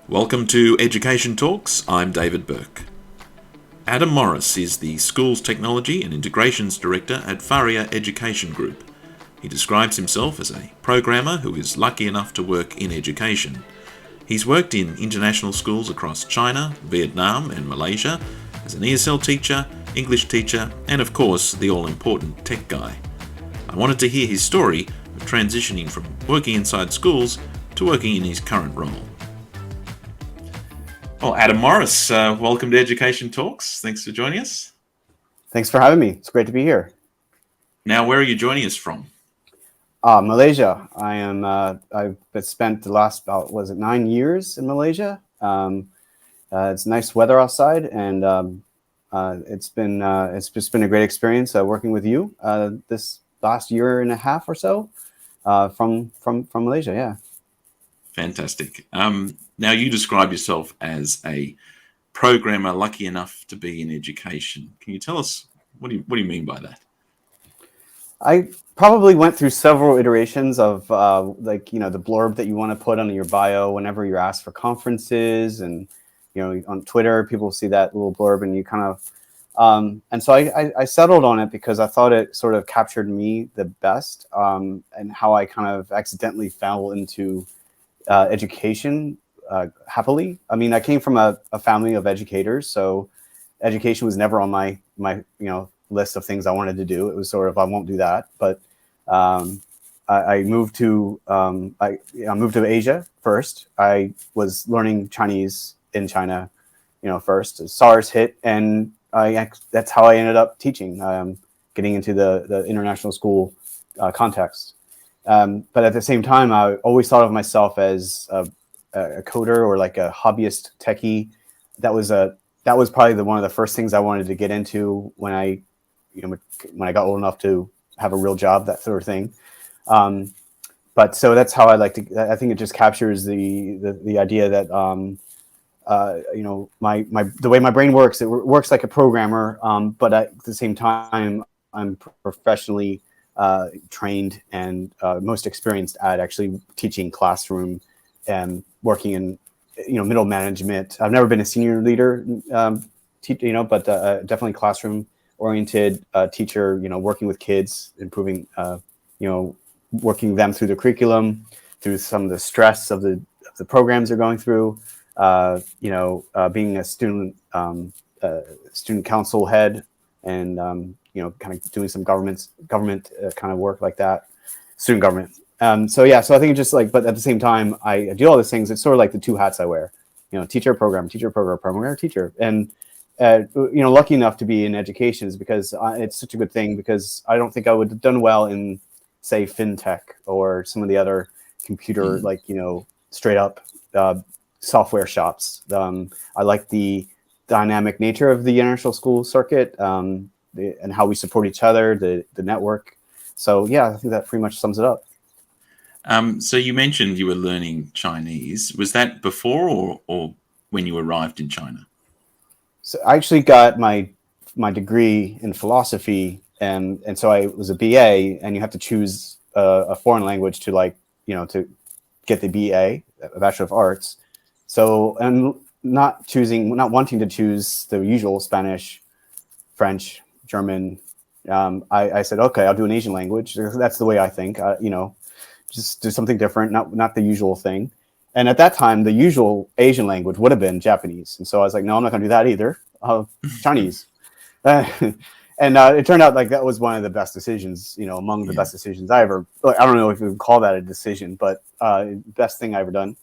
Welcome to Education Talks. I'm David Burke. Adam Morris is the Schools Technology and Integrations Director at Faria Education Group. He describes himself as a programmer who is lucky enough to work in education. He's worked in international schools across China, Vietnam and Malaysia as an ESL teacher, English teacher, and of course the all-important tech guy. I wanted to hear his story of transitioning from working inside schools to working in his current role. Well, Adam Morris, welcome to Education Talks. Thanks for joining us. Thanks for having me. It's great to be here. Now, where are you joining us from? Malaysia. I've spent the last 9 years in Malaysia. It's nice weather outside, and it's just been a great experience working with you this last year and a half or so from Malaysia. Yeah. Fantastic. Now, you describe yourself as a programmer lucky enough to be in education. Can you tell us what do you mean by that? I probably went through several iterations of the blurb that you want to put on your bio whenever you're asked for conferences, and on Twitter people see that little blurb and you kind of and so I settled on it because I thought it sort of captured me the best, and how I kind of accidentally fell into education happily. I mean, I came from a family of educators, so education was never on my list of things I wanted to do. It was sort of, I won't do that. But I moved to Asia first. I was learning Chinese in China, first. SARS hit, and that's how I ended up teaching, getting into the international school context. But at the same time, I always thought of myself as a coder or like a hobbyist techie. That was probably one of the first things I wanted to get into when I got old enough to have a real job, that sort of thing. But so that's how I like to. I think it just captures the idea that the way my brain works, it works like a programmer, but at the same time, I'm professionally trained and most experienced at actually teaching classroom and working in middle management. I've never been a senior leader, but definitely classroom oriented teacher. Working with kids, improving, working them through the curriculum, through some of the stress of the programs they're going through. Being a student council head, and kind of doing some government kind of work like that, student government. So I think it's just but at the same time, I do all these things. It's sort of like the two hats I wear, teacher, programmer, teacher. And, lucky enough to be in education is because it's such a good thing, because I don't think I would have done well in, say, fintech or some of the other computer, straight up software shops. I like the dynamic nature of the international school circuit, and how we support each other, the network. So yeah, I think that pretty much sums it up. So you mentioned you were learning Chinese. Was that before or when you arrived in China? So I actually got my degree in philosophy, and so I was a BA, and you have to choose a foreign language to to get the BA, a Bachelor of Arts. So, and not wanting to choose the usual Spanish, French, German, I said, okay, I'll do an Asian language. That's the way I think, just do something different, not the usual thing. And at that time, the usual Asian language would have been Japanese. And so I was like, no, I'm not going to do that either. Chinese. And it turned out like that was one of the best decisions, among the best decisions I ever, I don't know if you would call that a decision, but best thing I ever done,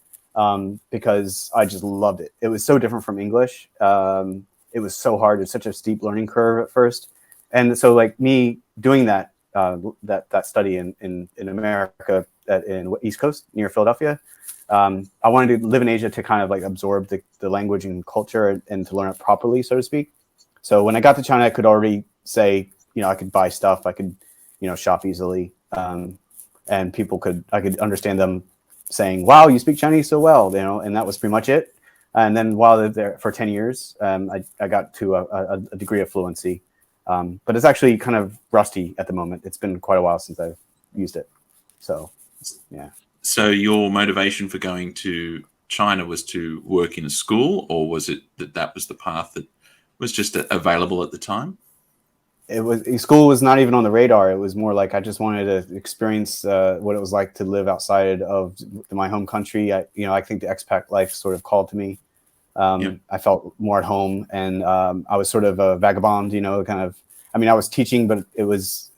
because I just loved it. It was so different from English. It was so hard. It's such a steep learning curve at first. And so me doing that study in America, in East Coast near Philadelphia, I wanted to live in Asia to kind of absorb the language and culture and to learn it properly, so to speak. So when I got to China, I could already say, I could buy stuff, I could, shop easily, and I could understand them saying, wow, you speak Chinese so well, and that was pretty much it. And then while I lived there for 10 years, I got to a degree of fluency. But it's actually kind of rusty at the moment. It's been quite a while since I've used it. So, yeah. So your motivation for going to China was to work in a school, or was it that that was the path that was just available at the time? It was school was not even on the radar. It was more like I just wanted to experience what it was like to live outside of my home country. I think the expat life sort of called to me. Yep. I felt more at home, and I was sort of a vagabond, kind of. I mean, I was teaching, but it was,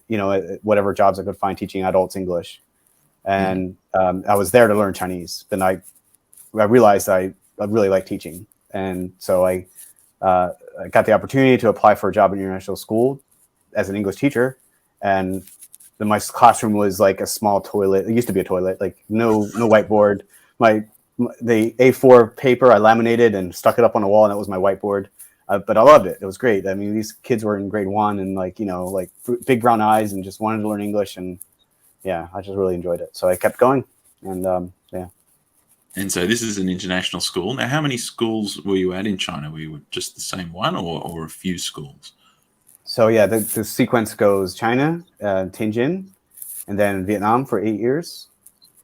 whatever jobs I could find teaching adults English, Mm. and I was there to learn Chinese. Then I realized I really like teaching, and so I got the opportunity to apply for a job in international school as an English teacher, and then my classroom was like a small toilet. It used to be a toilet, like no whiteboard. The A4 paper I laminated and stuck it up on the wall, and that was my whiteboard. But I loved it. It was great. I mean, these kids were in grade 1 and like big brown eyes and just wanted to learn English. And yeah, I just really enjoyed it. So I kept going. And yeah. And so this is an international school. Now, how many schools were you at in China? Were you just the same one, or a few schools? So yeah, the sequence goes China, Tianjin, and then Vietnam for 8 years.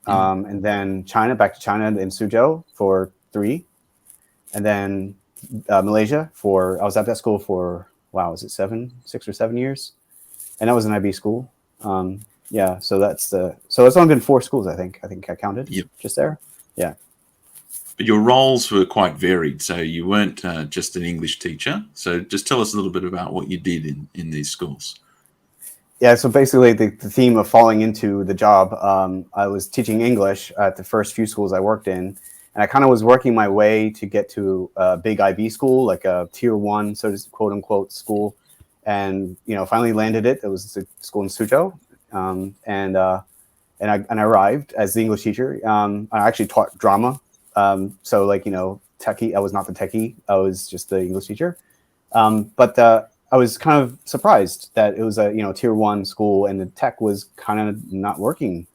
And then China, back to China in Suzhou for 3. And then Malaysia I was at that school for, wow, was it 6 or 7 years? And that was an IB school. Yeah, so it's only been 4 schools, I think I counted. Yep. Just there. Yeah. But your roles were quite varied. So you weren't just an English teacher. So just tell us a little bit about what you did in these schools. Yeah, so basically the theme of falling into the job, I was teaching English at the first few schools I worked in, and I kind of was working my way to get to a big IB school, like a tier 1, so to quote unquote school, and finally landed it. It was a school in Suzhou, and I arrived as the English teacher. I actually taught drama, so techie. I was not the techie. I was just the English teacher, but I was kind of surprised that it was a tier 1 school and the tech was kind of not working.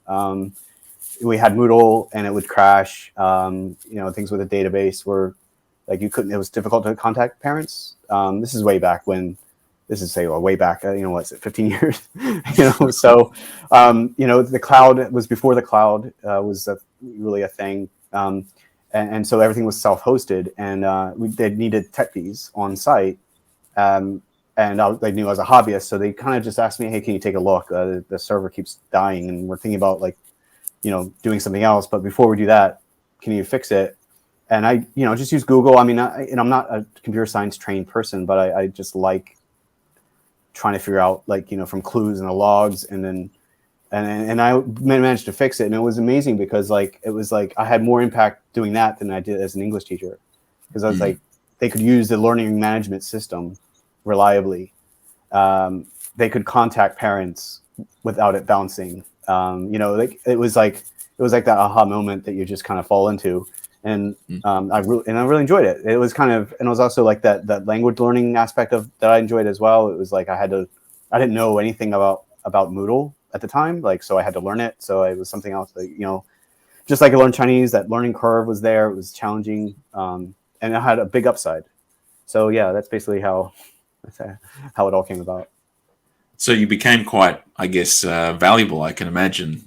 We had Moodle and it would crash. Things with the database were like it was difficult to contact parents. This is way back when. This is way back. What's it? 15 years. So the cloud was before the cloud was really a thing. And so everything was self-hosted, and they needed techies on site. And they knew I was a hobbyist, so they kind of just asked me, "Hey, can you take a look? The server keeps dying, and we're thinking about doing something else. But before we do that, can you fix it?" And I, just use Google. I mean, I'm not a computer science trained person, but I just like trying to figure out from clues and the logs, and I managed to fix it, and it was amazing because it was I had more impact doing that than I did as an English teacher, because I was they could use the learning management system reliably. They could contact parents without it bouncing. It was like that aha moment that you just kind of fall into. And I really enjoyed it. It was and it was also like that language learning aspect of that I enjoyed as well. It was I didn't know anything about Moodle at the time, so I had to learn it. So it was something else just like I learned Chinese, that learning curve was there. It was challenging, and it had a big upside. So yeah, that's basically how it all came about. So you became quite, I guess, valuable. I can imagine,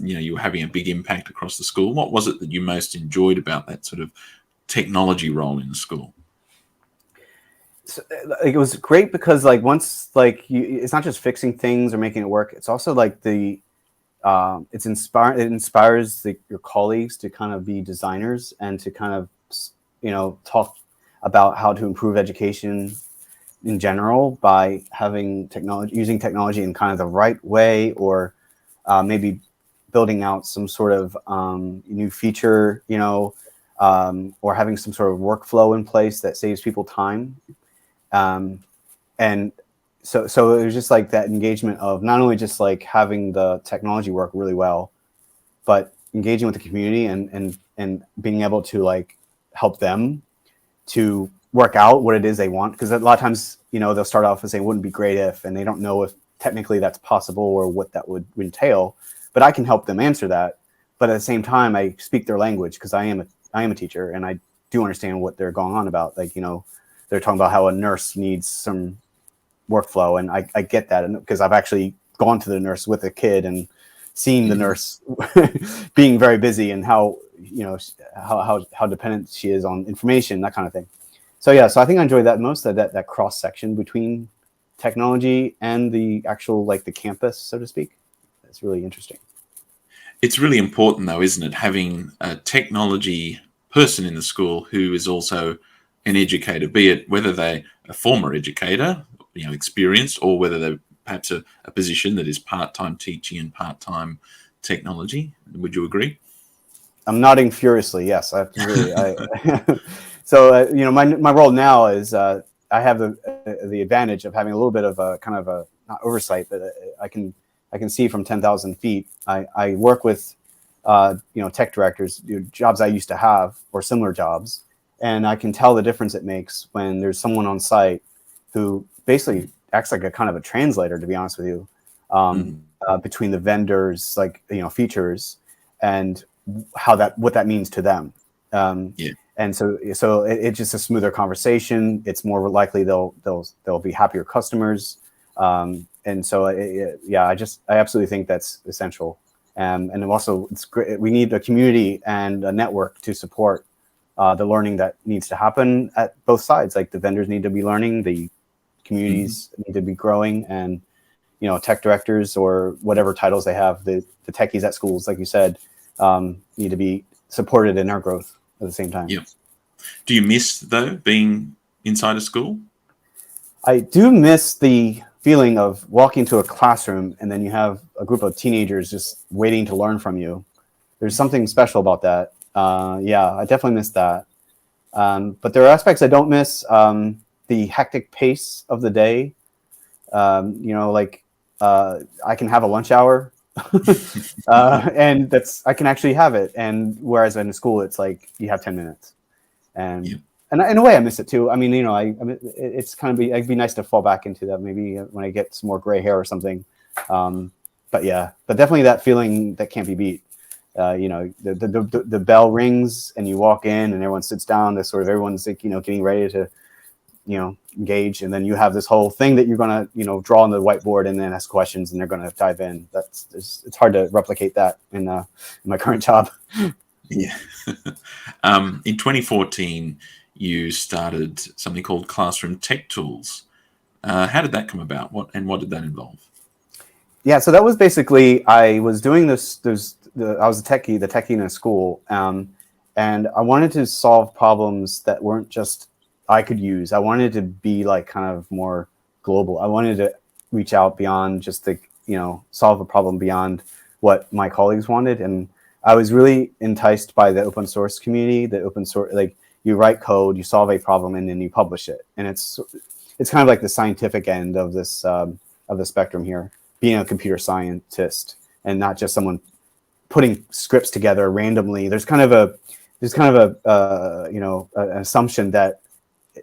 you were having a big impact across the school. What was it that you most enjoyed about that sort of technology role in the school? So, it was great because once it's not just fixing things or making it work. It's also it inspires your colleagues to kind of be designers and to kind of talk about how to improve education in general by using technology in kind of the right way, or maybe building out some sort of new feature, or having some sort of workflow in place that saves people time. And so it was just that engagement of not only just having the technology work really well, but engaging with the community and being able to help them to work out what it is they want. Because a lot of times, they'll start off and say, wouldn't it be great if, and they don't know if technically that's possible or what that would entail, but I can help them answer that. But at the same time, I speak their language because I am a teacher, and I do understand what they're going on about. They're talking about how a nurse needs some workflow, and I get that, and because I've actually gone to the nurse with a kid and seeing the nurse being very busy and how, you know, how dependent she is on information, that kind of thing. So yeah, so I think I enjoyed that most, that cross section between technology and the actual, like, the campus, so to speak. It's really interesting. It's really important, though, isn't it, having a technology person in the school who is also an educator, be it whether they're a former educator, you know, experienced, or whether they're perhaps a position that is part-time teaching and part-time technology. Would you agree? I'm nodding furiously. Yes, I really. So you know, my role now is I have the advantage of having a little bit of a kind of a, not oversight, but I can see from 10,000 feet. I work with you know, tech directors, you know, jobs I used to have or similar jobs, and I can tell the difference it makes when there's someone on site who basically acts like a kind of a translator, to be honest with you, between the vendors, like, you know, features, and what that means to them. Yeah. And so it's just a smoother conversation. It's more likely they'll be happier customers. And so yeah, I absolutely think that's essential. And also, it's great. We need a community and a network to support the learning that needs to happen at both sides. Like, the vendors need to be learning, the communities need to be growing, and, you know, tech directors or whatever titles they have, the techies at schools, like you said, need to be supported in our growth at the same time. Yeah. Do you miss, though, being inside a school? I do miss the feeling of walking to a classroom and then you have a group of teenagers just waiting to learn from you. There's something special about that. Yeah, I definitely miss that. But there are aspects I don't miss. The hectic pace of the day. You know, like, I can have a lunch hour, and I can actually have it. And whereas in school, it's like you have 10 minutes, and and in a way, I miss it too. I mean, you know, it's kind of it'd be nice to fall back into that maybe when I get some more gray hair or something. But yeah, but definitely that feeling that can't be beat. You know, the bell rings and you walk in and everyone sits down. This sort of everyone's, like, you know, getting ready to, you know, engage, and then you have this whole thing that you're gonna, you know, draw on the whiteboard and then ask questions and they're gonna dive in. It's hard to replicate that in my current job. Yeah. In 2014, you started something called Classroom Tech Tools. How did that come about? What did that involve? Yeah, so that was basically, I was doing this. I was the techie in a school, and I wanted to solve problems that weren't just I could use. I wanted to be, like, kind of more global. I wanted to reach out beyond just the, you know, solve a problem beyond what my colleagues wanted. And I was really enticed by the open source community. The open source, like, you write code, you solve a problem, and then you publish it. And it's kind of like the scientific end of this of the spectrum here, being a computer scientist and not just someone putting scripts together randomly. There's kind of a you know, an assumption that,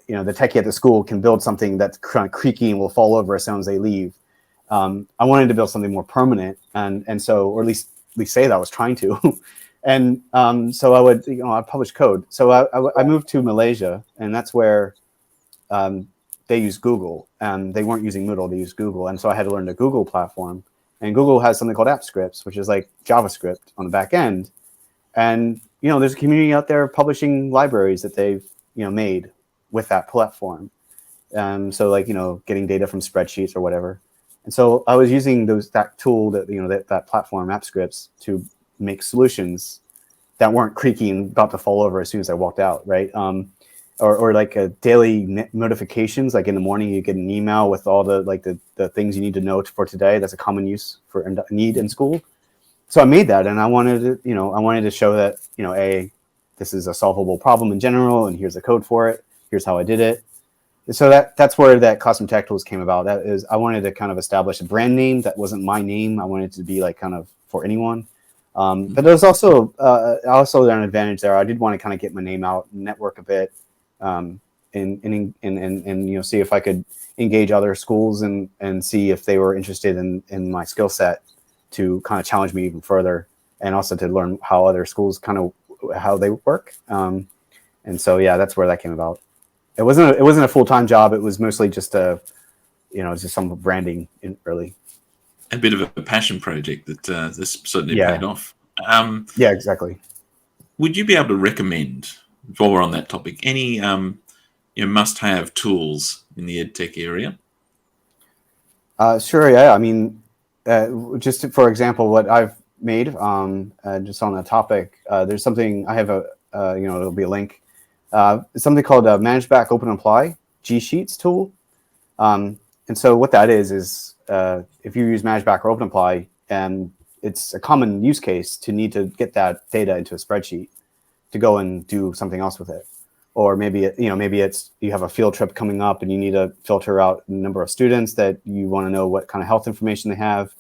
you know, the techie at the school can build something that's kind of creaky and will fall over as soon as they leave. I wanted to build something more permanent, and so, or at least say that I was trying to. And so I would, you know, I publish code. So I moved to Malaysia, and that's where they use Google, and they weren't using Moodle, they used Google. And so I had to learn the Google platform, and Google has something called AppScripts, which is like JavaScript on the back end. And, you know, there's a community out there publishing libraries that they've, you know, made with that platform. So, like, you know, getting data from spreadsheets or whatever. And so I was using that tool, that, you know, that platform, AppScripts, to make solutions that weren't creaky and about to fall over as soon as I walked out, right? Or like a daily notifications, like in the morning you get an email with all the, like, the things you need to know for today. That's a common use for need in school. So I made that, and I wanted to show that, you know, this is a solvable problem in general, and here's the code for it. Here's how I did it. So that's where that Classroom Tech Tools came about. That is, I wanted to kind of establish a brand name that wasn't my name. I wanted it to be, like, kind of for anyone. But there's also an advantage there. I did want to kind of get my name out, network a bit, and you know, see if I could engage other schools and see if they were interested in my skill set, to kind of challenge me even further, and also to learn how other schools kind of how they work. And so, yeah, that's where that came about. It wasn't a full-time job. It was mostly just just some branding early. a bit of a passion project that that's certainly Yeah, paid off. yeah, exactly. Would you be able to recommend, while we're on that topic, any must-have tools in the edtech area? Sure, yeah. I mean, for example, what I've made, just on the topic, there's something I have it'll be a link. It's something called a Manage Back Open Apply G Sheets tool. And so what that is if you use Manage Back or Open Apply, and it's a common use case to need to get that data into a spreadsheet to go and do something else with it. Or maybe it's you have a field trip coming up and you need to filter out a number of students that you want to know what kind of health information they have,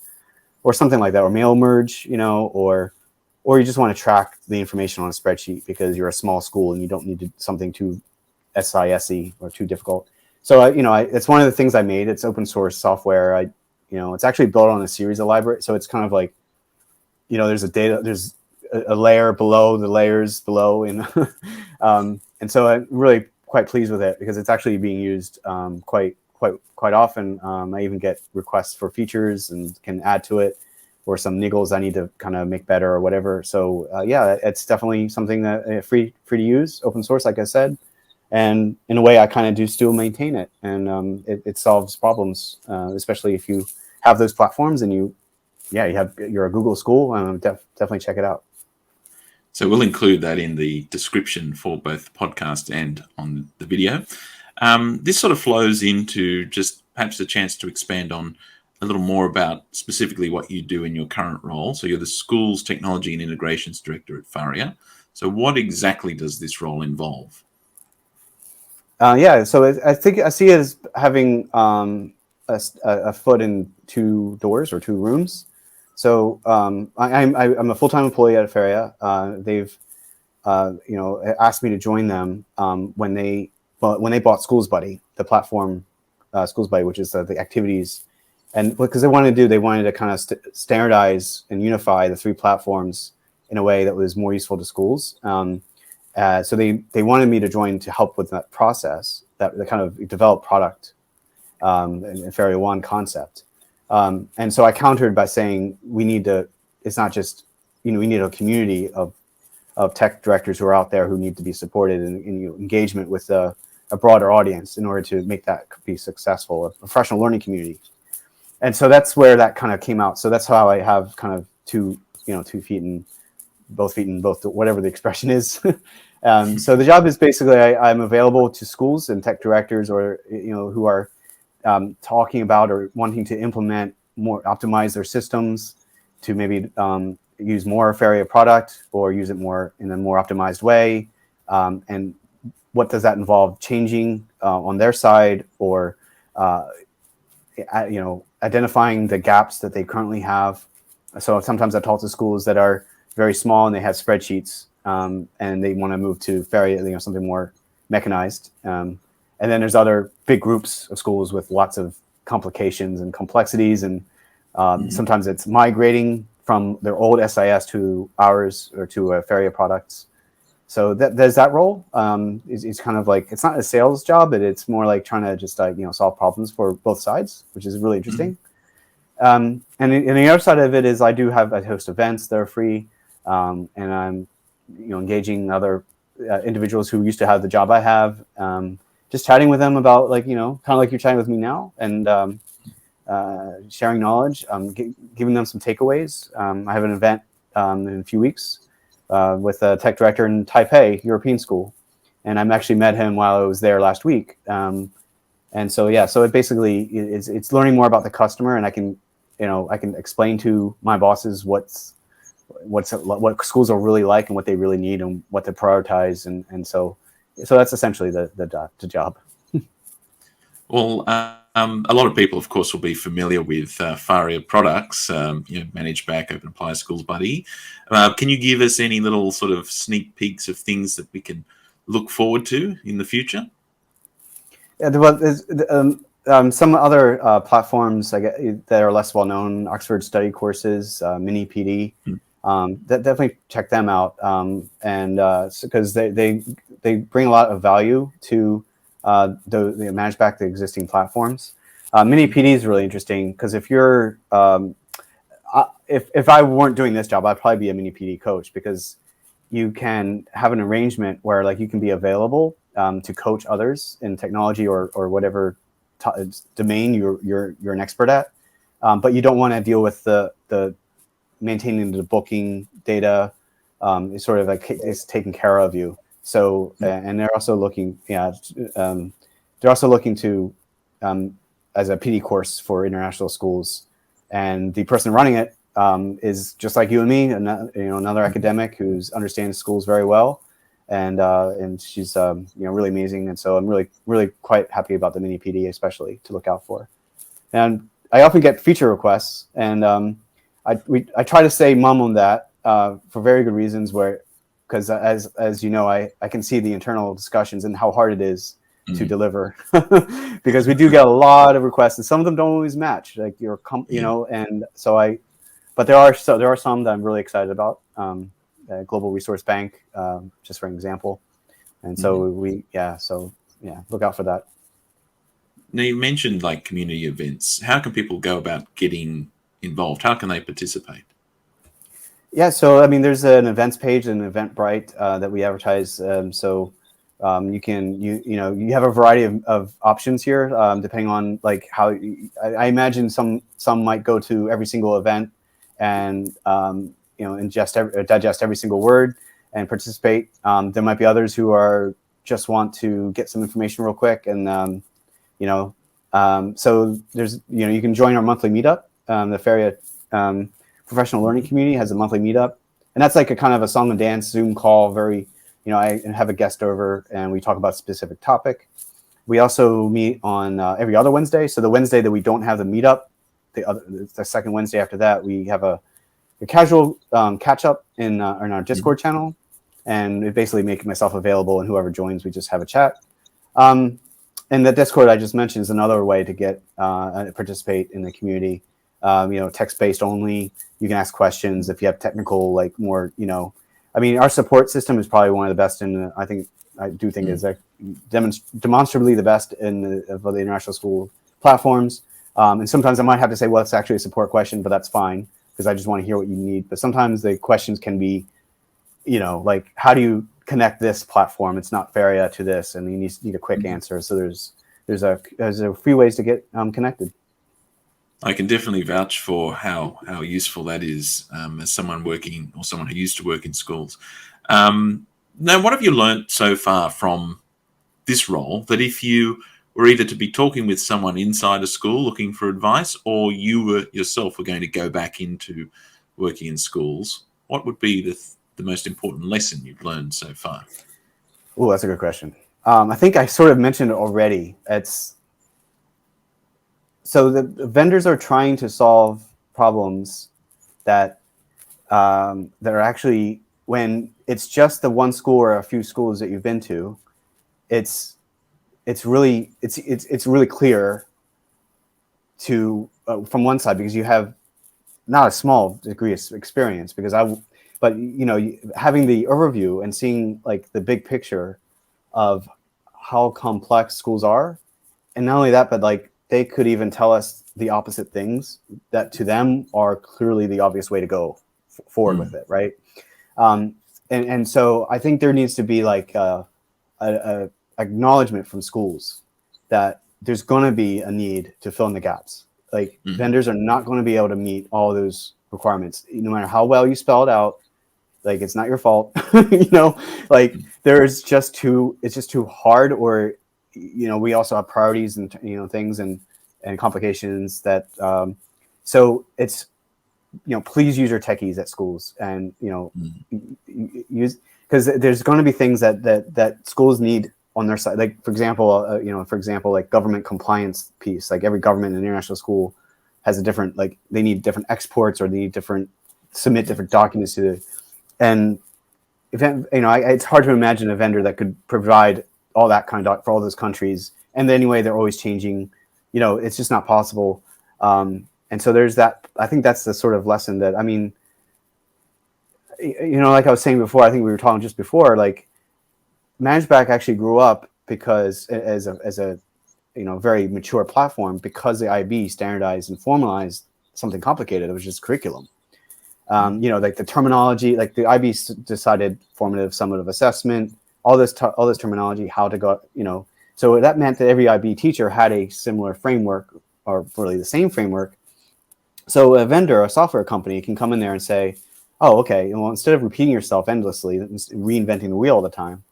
or something like that, or mail merge, or you just want to track the information on a spreadsheet because you're a small school and you don't need something too SISE or too difficult. So it's one of the things I made. It's open source software. It's actually built on a series of libraries. So it's kind of like, there's a layer below the layers below, and so I'm really quite pleased with it because it's actually being used quite often. I even get requests for features and can add to it, or some niggles I need to kind of make better or whatever. So yeah, it's definitely something that free to use, open source, like I said, and in a way I kind of do still maintain it, and it solves problems, especially if you have those platforms and you're a Google school. Definitely check it out. So we'll include that in the description for both the podcast and on the video. This sort of flows into just perhaps a chance to expand on a little more about specifically what you do in your current role. So you're the Schools Technology and Integrations Director at Faria. So what exactly does this role involve? So I think I see it as having a foot in two doors or two rooms. So I'm a full-time employee at Faria. They've asked me to join them when they bought Schools Buddy, the platform, Schools Buddy, which is the activities, and because they wanted to kind of standardize and unify the three platforms in a way that was more useful to schools. So they wanted me to join to help with that process, that the kind of develop product and Faria One concept. And so I countered by saying it's not just, we need a community of tech directors who are out there who need to be supported in engagement with a broader audience in order to make that be successful, a professional learning community. And so that's where that kind of came out. So that's how I have kind of two feet in both, whatever the expression is. So the job is basically I'm available to schools and tech directors, or who are talking about or wanting to implement optimize their systems to maybe use more Faria product or use it more in a more optimized way. And what does that involve changing on their side, or identifying the gaps that they currently have. So sometimes I talk to schools that are very small and they have spreadsheets, and they want to move to Faria, something more mechanized. And then there's other big groups of schools with lots of complications and complexities, and sometimes it's migrating from their old SIS to ours or to Faria products. So there's that role. It's kind of like, it's not a sales job, but it's more like trying to just solve problems for both sides, which is really interesting. And the other side of it is I host events that are free, and I'm engaging other individuals who used to have the job I have, just chatting with them about kind of like you're chatting with me now, and sharing knowledge, giving them some takeaways. I have an event in a few weeks with a tech director in Taipei European School, and I actually met him while I was there last week. And so it basically it's learning more about the customer, and I can explain to my bosses what schools are really like and what they really need and what to prioritize, and so that's essentially the job. Well, a lot of people, of course, will be familiar with Faria products, Manage Back, Open Apply, Schools Buddy. Can you give us any little sort of sneak peeks of things that we can look forward to in the future? Yeah, well, some other platforms that are less well known, Oxford Study Courses, Mini PD. Definitely check them out, and because they bring a lot of value to the manage back the existing platforms. Mini PD is really interesting because if you're if I weren't doing this job, I'd probably be a mini PD coach, because you can have an arrangement where like you can be available to coach others in technology or whatever domain you're an expert at, but you don't want to deal with the maintaining the booking data. It's sort of like it's taken care of you. So and they're also looking, they're also looking to as a PD course for international schools, and the person running it is just like you and me, another academic who's understands schools very well, and she's really amazing. And so I'm really quite happy about the mini PD, especially to look out for. And I often get feature requests, and I try to say mum on that for very good reasons, because as you know, I can see the internal discussions and how hard it is to deliver, because we do get a lot of requests, and some of them don't always match, like and so but there are some that I'm really excited about. Global Resource Bank, just for an example, and so look out for that. Now, you mentioned like community events. How can people go about getting involved? How can they participate? Yeah, so I mean, there's an events page and Eventbrite that we advertise. So you can you have a variety of options here, depending on like how I imagine some might go to every single event and digest every single word and participate. There might be others who just want to get some information real quick, and so there's you can join our monthly meetup. The Faria Professional Learning Community has a monthly meetup, and that's like a kind of a song and dance Zoom call. I have a guest over and we talk about a specific topic. We also meet on every other Wednesday. So the Wednesday that we don't have the meetup, the second Wednesday after that, we have a casual catch up in our Discord channel, and we basically make myself available, and whoever joins, we just have a chat. And the Discord I just mentioned is another way to get participate in the community. Text-based only. You can ask questions if you have technical, like more, I mean, our support system is probably one of the best I do think is demonstrably the best in the international school platforms. And sometimes I might have to say, well, it's actually a support question, but that's fine, because I just want to hear what you need. But sometimes the questions can be, like, how do you connect this platform? It's not Faria to this, and you need a quick answer. So there's a few ways to get connected. I can definitely vouch for how useful that is as someone working, or someone who used to work in schools. Now, what have you learnt so far from this role, that if you were either to be talking with someone inside a school looking for advice, or you yourself were going to go back into working in schools, what would be the most important lesson you've learned so far? Oh, that's a good question. I think I sort of mentioned it already. So the vendors are trying to solve problems that are actually, when it's just the one school or a few schools that you've been to, it's really clear to from one side, because you have not a small degree of experience, but having the overview and seeing like the big picture of how complex schools are, and not only that, but like they could even tell us the opposite things that to them are clearly the obvious way to go forward with it, right? And so I think there needs to be like a acknowledgement from schools that there's going to be a need to fill in the gaps. Like vendors are not going to be able to meet all those requirements, no matter how well you spell it out. Like, it's not your fault, like it's just too hard, or we also have priorities and things and complications that so it's please use your techies at schools, and use, because there's going to be things that schools need on their side, like for example like government compliance piece. Like every government and international school has a different, like they need different exports, or they need submit different documents to and it's hard to imagine a vendor that could provide all that kind of for all those countries. And anyway, they're always changing. It's just not possible. And so there's that. I think that's the sort of lesson that, I mean, like I was saying before, I think we were talking just before, like ManageBack actually grew up because as a very mature platform, because the IB standardized and formalized something complicated. It was just curriculum. Like the terminology, like the IB decided formative, summative assessment, all this terminology, how to go, so that meant that every IB teacher had a similar framework, or really the same framework. So a vendor, a software company, can come in there and say, oh, okay, well, instead of repeating yourself endlessly, reinventing the wheel all the time,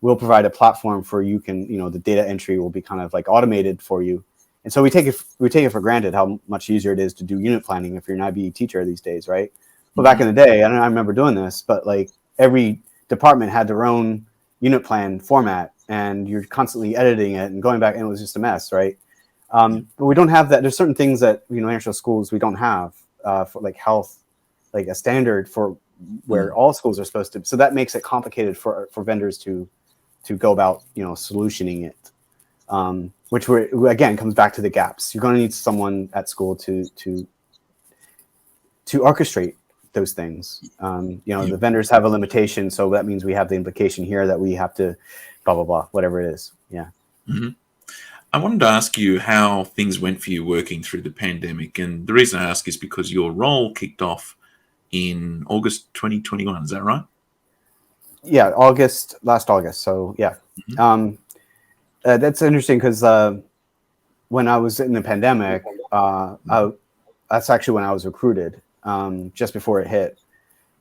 we'll provide a platform for you can, the data entry will be kind of like automated for you. And so we take it for granted how much easier it is to do unit planning if you're an IB teacher these days, right? But back in the day, I remember doing this, but like every department had their own unit plan format, and you're constantly editing it and going back, and it was just a mess, right? But we don't have that. There's certain things that international schools we don't have for like health, like a standard for where all schools are supposed to. So that makes it complicated for vendors to go about solutioning it, which again comes back to the gaps. You're going to need someone at school to orchestrate those things. The vendors have a limitation, so that means we have the implication here that we have to blah blah blah, whatever it is. Yeah. Mm-hmm. I wanted to ask you how things went for you working through the pandemic, and the reason I ask is because your role kicked off in August 2021. Is that right? Yeah, last August. So yeah, that's interesting because when I was in the pandemic, that's actually when I was recruited. Just before it hit,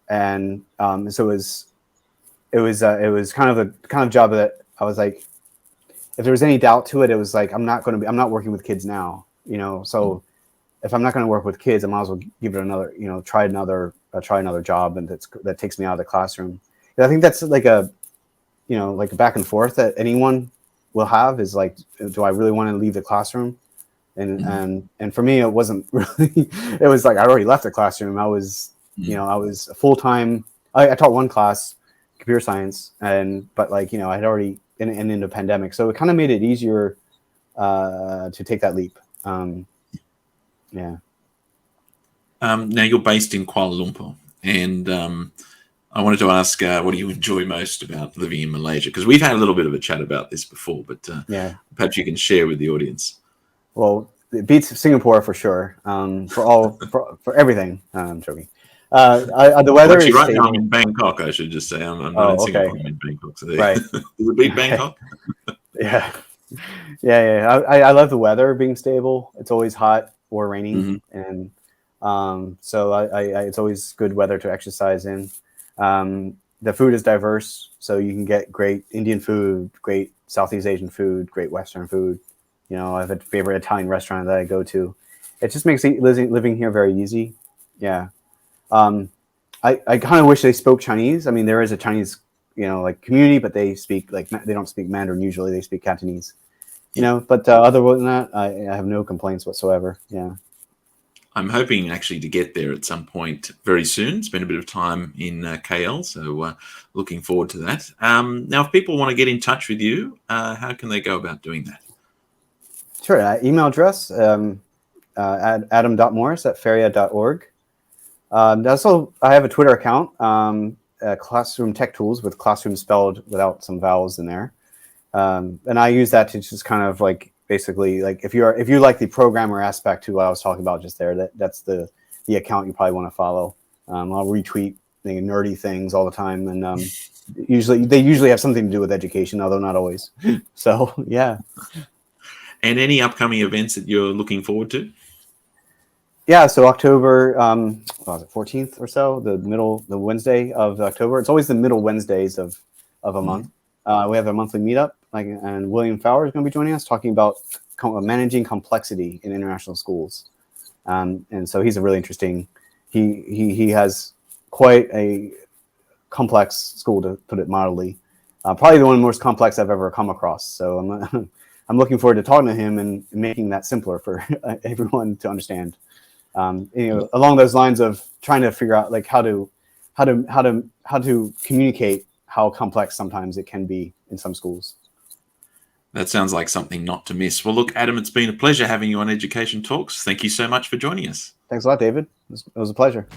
and so it was kind of job that I was like, if there was any doubt to it, it was like I'm not working with kids now, so if I'm not going to work with kids, I might as well give it another, try another job, and that takes me out of the classroom. And I think that's like a back and forth that anyone will have, is like, do I really want to leave the classroom? And for me, it wasn't really. It was like I already left the classroom. I was, I was full time. I taught one class, computer science, but I had already in the pandemic, so it kind of made it easier to take that leap. Yeah. Now you're based in Kuala Lumpur, and I wanted to ask, what do you enjoy most about living in Malaysia? Because we've had a little bit of a chat about this before, but perhaps you can share with the audience. Well, it beats Singapore for sure. For everything. I'm joking. The weather is right stable. now I'm in Bangkok. I should just say I'm not in Singapore. I'm in Bangkok. So right. Does it beat Bangkok? Yeah. I love the weather being stable. It's always hot or raining, and so it's always good weather to exercise in. The food is diverse, so you can get great Indian food, great Southeast Asian food, great Western food. I have a favorite Italian restaurant that I go to. It just makes living here very easy. Yeah. I kind of wish they spoke Chinese. I mean, there is a Chinese, community, but they don't speak Mandarin usually. They speak Cantonese, but other than that, I have no complaints whatsoever. Yeah. I'm hoping actually to get there at some point very soon. Spend a bit of time in KL, so looking forward to that. Now, if people want to get in touch with you, how can they go about doing that? Sure. Email address, adam.morris@faria.org. Also, I have a Twitter account, Classroom Tech Tools, with classroom spelled without some vowels in there. And I use that to just kind of basically if you like the programmer aspect to what I was talking about just there, that's the account you probably want to follow. I'll retweet nerdy things all the time, and they usually have something to do with education, although not always. So yeah. And any upcoming events that you're looking forward to? Yeah, so October, 14th or so, the Wednesday of October. It's always the middle Wednesdays of a month. We have a monthly meetup, and William Fowler is going to be joining us, talking about managing complexity in international schools. And so he's a really interesting. He has quite a complex school, to put it mildly. Probably the one most complex I've ever come across. So I'm looking forward to talking to him and making that simpler for everyone to understand. Along those lines of trying to figure out how to communicate how complex sometimes it can be in some schools. That sounds like something not to miss. Well, look, Adam, it's been a pleasure having you on Education Talks. Thank you so much for joining us. Thanks a lot, David. It was a pleasure.